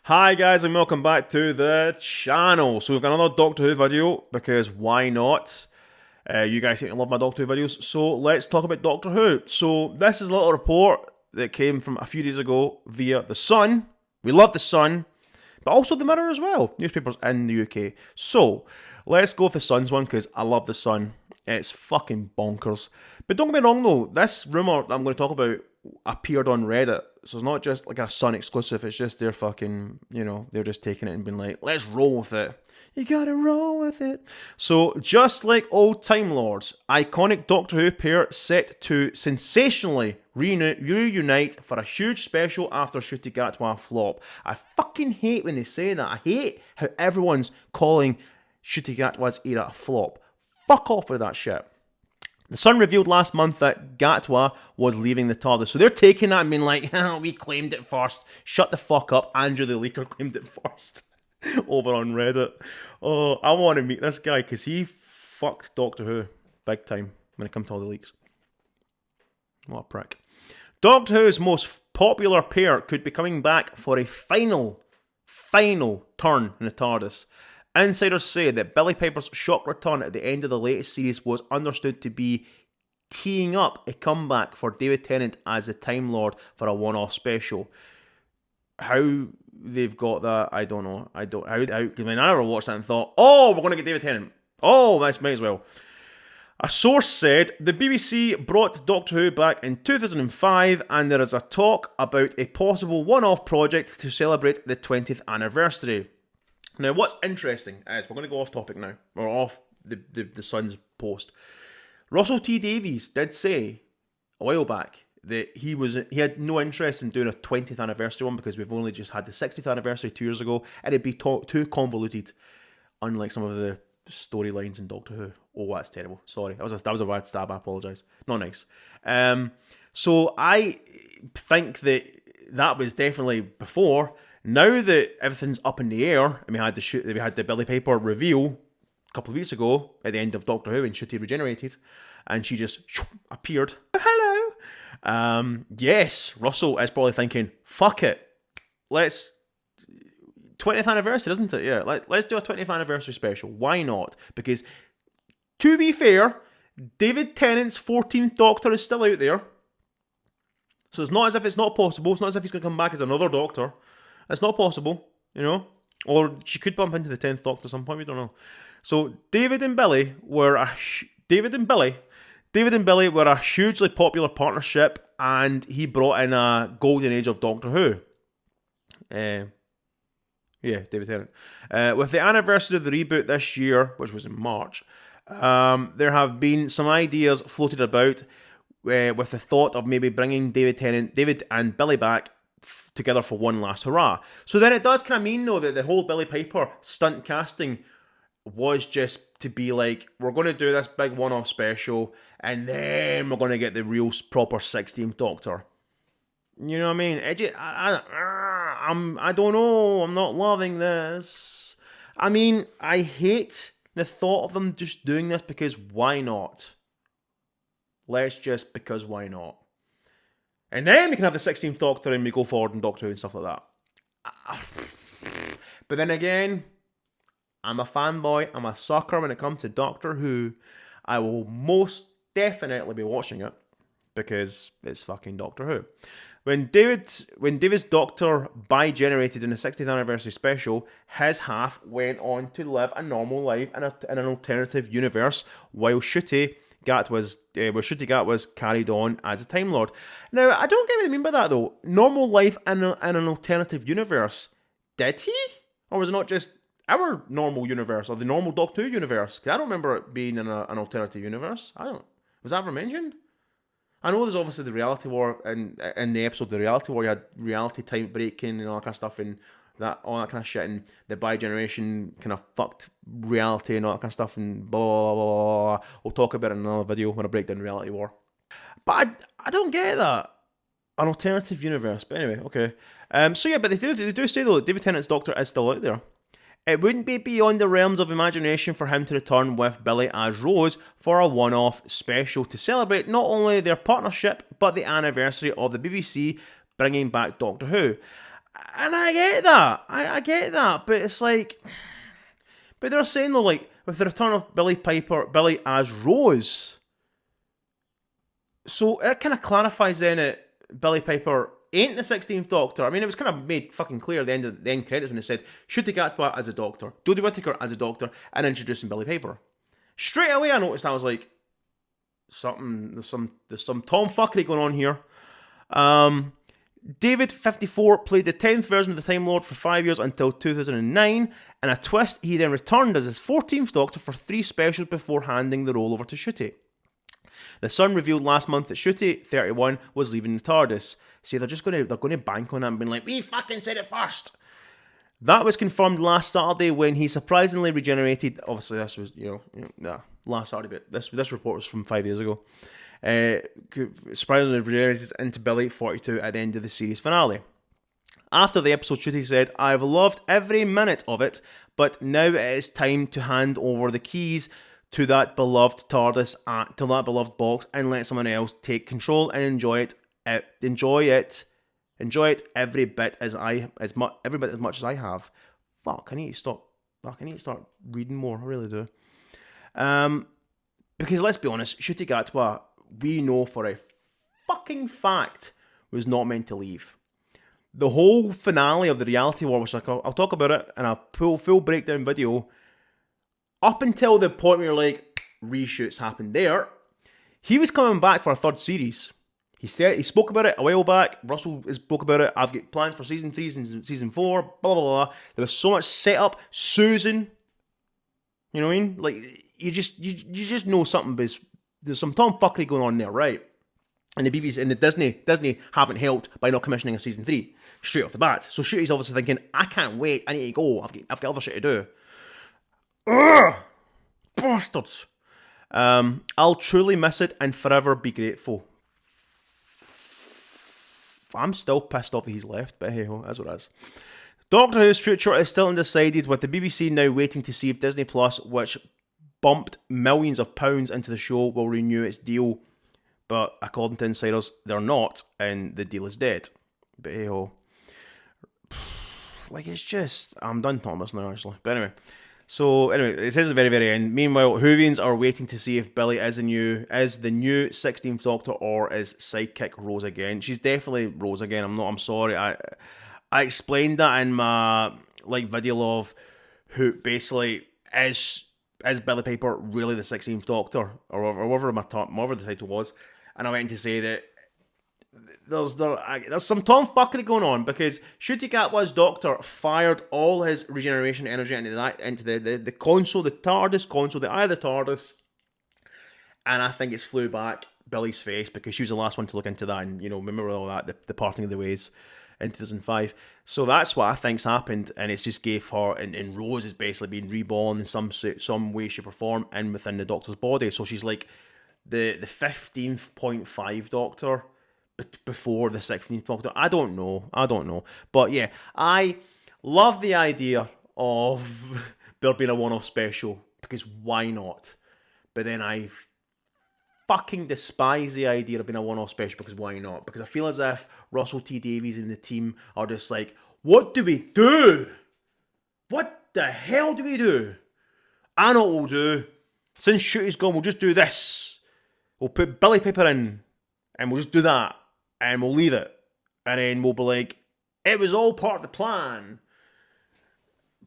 Hi guys and welcome back to the channel. So we've got another Doctor Who video because why not? You guys seem to love my Doctor Who videos, so let's talk about Doctor Who. So this is a little report that came from a few days ago via The Sun. We love The Sun, but also The Mirror as well, newspapers in the UK. So let's go with The Sun's one because I love The Sun. It's fucking bonkers. But don't get me wrong though, this rumour that I'm going to talk about appeared on Reddit. So it's not just like a Sun exclusive, it's just they're fucking, they're just taking it and being like, let's roll with it. You gotta roll with it. So, just like old Time Lords, iconic Doctor Who pair set to sensationally reunite for a huge special after Ncuti Gatwa flop. I fucking hate when they say that. I hate how everyone's calling Ncuti Gatwa's era a flop. Fuck off with that shit. The Sun revealed last month that Gatwa was leaving the TARDIS. So they're taking that and being like, we claimed it first. Shut the fuck up. Andrew the Leaker claimed it first. Over on Reddit. Oh, I want to meet this guy because he fucked Doctor Who big time when it comes to all the leaks. What a prick. Doctor Who's most popular pair could be coming back for a final turn in the TARDIS. Insiders say that Billie Piper's shock return at the end of the latest series was understood to be teeing up a comeback for David Tennant as the Time Lord for a one-off special. How they've got that, I don't know. I never watched that and thought, oh, we're going to get David Tennant. Oh, might as well. A source said the BBC brought Doctor Who back in 2005 and there is a talk about a possible one-off project to celebrate the 20th anniversary. Now, what's interesting is, we're going to go off topic now, or off the Sun's post. Russell T Davies did say a while back that he had no interest in doing a 20th anniversary one because we've only just had the 60th anniversary 2 years ago, and it'd be too convoluted, unlike some of the storylines in Doctor Who. Oh, that's terrible. Sorry, that was a bad stab. I apologise. Not nice. So I think that was definitely before. Now that everything's up in the air, and we had the Billie Piper reveal a couple of weeks ago at the end of Doctor Who when Ncuti regenerated, and she just appeared. Hello. Yes, Russell is probably thinking, fuck it, let's 20th anniversary, isn't it? Yeah, let's do a 20th anniversary special. Why not? Because to be fair, David Tennant's 14th Doctor is still out there, so it's not as if it's not possible. It's not as if he's going to come back as another Doctor. It's not possible, or she could bump into the 10th Doctor at some point. We don't know. So David and Billie were a hugely popular partnership, and he brought in a golden age of Doctor Who. David Tennant. With the anniversary of the reboot this year, which was in March, there have been some ideas floated about with the thought of maybe bringing David and Billie back together for one last hurrah. So then it does kind of mean, though, that the whole Billie Piper stunt casting was just to be like, we're going to do this big one-off special, and then we're going to get the real proper 16th Doctor. You know what I mean? I don't know. I'm not loving this. I mean, I hate the thought of them just doing this because why not? Because why not? And then we can have the 16th Doctor and we go forward in Doctor Who and stuff like that. But then again, I'm a fanboy. I'm a sucker when it comes to Doctor Who. I will most definitely be watching it because it's fucking Doctor Who. When David's Doctor bi-generated in the 60th anniversary special, his half went on to live a normal life in an alternative universe, while Ncuti Gatwa's carried on as a Time Lord. Now, I don't get what I mean by that, though. Normal life in an alternative universe. Did he? Or was it not just our normal universe, or the normal Doctor Who universe? Because I don't remember it being in an alternative universe. Was that ever mentioned? I know there's obviously the reality war, in the episode of the reality war, you had reality time breaking and all that kind of stuff, and all that kind of shit, and the bi-generation kind of fucked reality and all that kind of stuff, and blah, blah, blah, blah, blah. We'll talk about it in another video when I break down reality war. But I don't get that. An alternative universe. But anyway, okay. But they do say, though, that David Tennant's Doctor is still out there. It wouldn't be beyond the realms of imagination for him to return with Billie as Rose for a one-off special to celebrate not only their partnership, but the anniversary of the BBC bringing back Doctor Who. And I get that. I get that. But it's like... But they're saying, though, like, with the return of Billie Piper, Billie as Rose. So it kind of clarifies then that Billie Piper ain't the 16th Doctor. I mean, it was kind of made fucking clear at the end credits when it said Ncuti Gatwa as a Doctor, Jodie Whittaker as a Doctor, and introducing Billie Piper. Straight away I noticed, I was like, there's some tomfuckery going on here. David, 54, played the 10th version of the Time Lord for 5 years until 2009. In a twist, he then returned as his 14th Doctor for 3 specials before handing the role over to Ncuti. The Sun revealed last month that Ncuti, 31, was leaving the TARDIS. See, they're going to bank on that and being like, we fucking said it first. That was confirmed last Saturday when he surprisingly regenerated. Obviously, this was last Saturday, but this report was from 5 years ago. Surprisingly regenerated into Billie, 42, at the end of the series finale. After the episode, Ncuti said, "I've loved every minute of it, but now it is time to hand over the keys to that beloved TARDIS, to that beloved box, and let someone else take control and enjoy it every bit as much as I have." Fuck, I need to stop. Fuck, I need to start reading more. I really do. Because let's be honest, Ncuti Gatwa, we know for a fucking fact, was not meant to leave. The whole finale of the reality war, which I'll talk about it in a full breakdown video, up until the point where like reshoots happened there, he was coming back for a third series. He spoke about it a while back. Russell spoke about it. I've got plans for season 3, season 4, blah blah blah. There was so much setup. Susan, you know what I mean? Like you just know something. There's some tomfuckery going on there, right? And the BBC and the Disney haven't helped by not commissioning a season 3 straight off the bat. So Ncuti's obviously thinking, I can't wait. I need to go. I've got other shit to do. Ugh! Bastards. I'll truly miss it and forever be grateful. I'm still pissed off that he's left, but hey ho, that's what it is. Doctor Who's future is still undecided, with the BBC now waiting to see if Disney Plus, which bumped millions of pounds into the show, will renew its deal. But according to insiders, they're not, and the deal is dead. But hey ho. Like, it's just... I'm done talking about this now, actually. But anyway, it says at the very, very end. Meanwhile, Whovians are waiting to see if Billie is the new 16th Doctor or is sidekick Rose again. She's definitely Rose again. I'm sorry. I explained that in my video of who basically is Billie Piper really the 16th Doctor or whatever the title was, and I went to say that there's some tomfuckery going on because Ncuti Gatwa's Doctor fired all his regeneration energy into the console, the TARDIS console, the eye of the TARDIS, and I think it's flew back Billie's face because she was the last one to look into that, and remember all that, the parting of the ways in 2005. So that's what I think's happened, and it's just gave her, and Rose is basically being reborn in some way, shape or form and within the Doctor's body. So she's like the 15.5 Doctor before the 16th Doctor. I don't know. But yeah, I love the idea of there being a one-off special, because why not? But then I fucking despise the idea of being a one-off special, because why not? Because I feel as if Russell T Davies and the team are just like, what do we do? What the hell do we do? I know what we'll do. Since Ncuti's gone, we'll just do this. We'll put Billie Piper in, and we'll just do that, and we'll leave it. And then we'll be like, it was all part of the plan.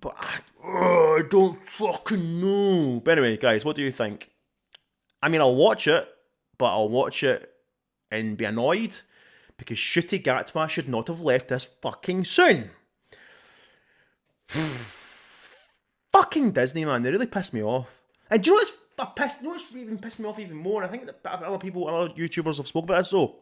But I don't fucking know. But anyway, guys, what do you think? I mean, I'll watch it, but I'll watch it and be annoyed because Ncuti Gatwa should not have left this fucking soon. Fucking Disney, man, they really pissed me off. And do you know what's even pissed me off even more? I think that other YouTubers have spoken about this, so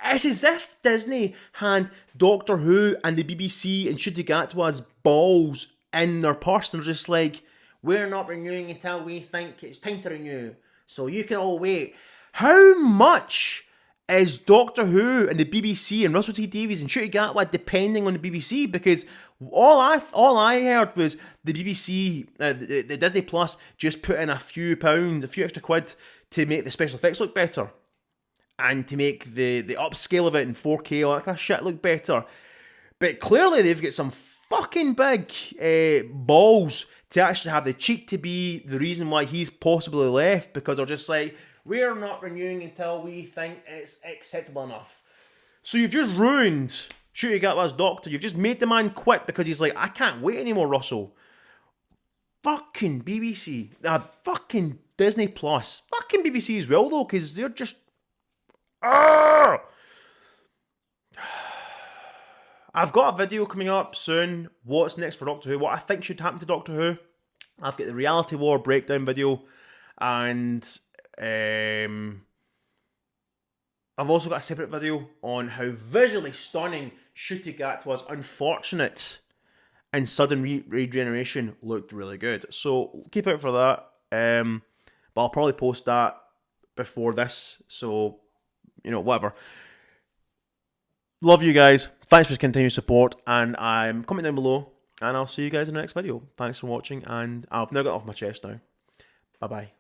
it's as if Disney had Doctor Who and the BBC and Ncuti Gatwa's balls in their purse, and they're just like, we're not renewing until we think it's time to renew, so you can all wait. How much is Doctor Who and the BBC and Russell T Davies and Ncuti Gatwa depending on the BBC? Because all I heard was the BBC, the Disney Plus, just put in a few extra quid to make the special effects look better, and to make the upscale of it in 4K, all that kind of shit look better. But clearly they've got some fucking big balls to actually have the cheek to be the reason why he's possibly left, because they're just like, we're not renewing until we think it's acceptable enough. So you've just ruined Shooty Gatwa's Doctor. You've just made the man quit because he's like, I can't wait anymore, Russell. Fucking BBC. Fucking Disney Plus. Fucking BBC as well, though, because they're just... I've got a video coming up soon. What's next for Doctor Who? What I think should happen to Doctor Who. I've got the Reality War breakdown video. And I've also got a separate video on how visually stunning Ncuti Gatwa's unfortunate and sudden regeneration looked really good. So keep out for that. But I'll probably post that before this. So, whatever. Love you guys. Thanks for your continued support. And I'm comment down below. And I'll see you guys in the next video. Thanks for watching. And I've now got it off my chest now. Bye-bye.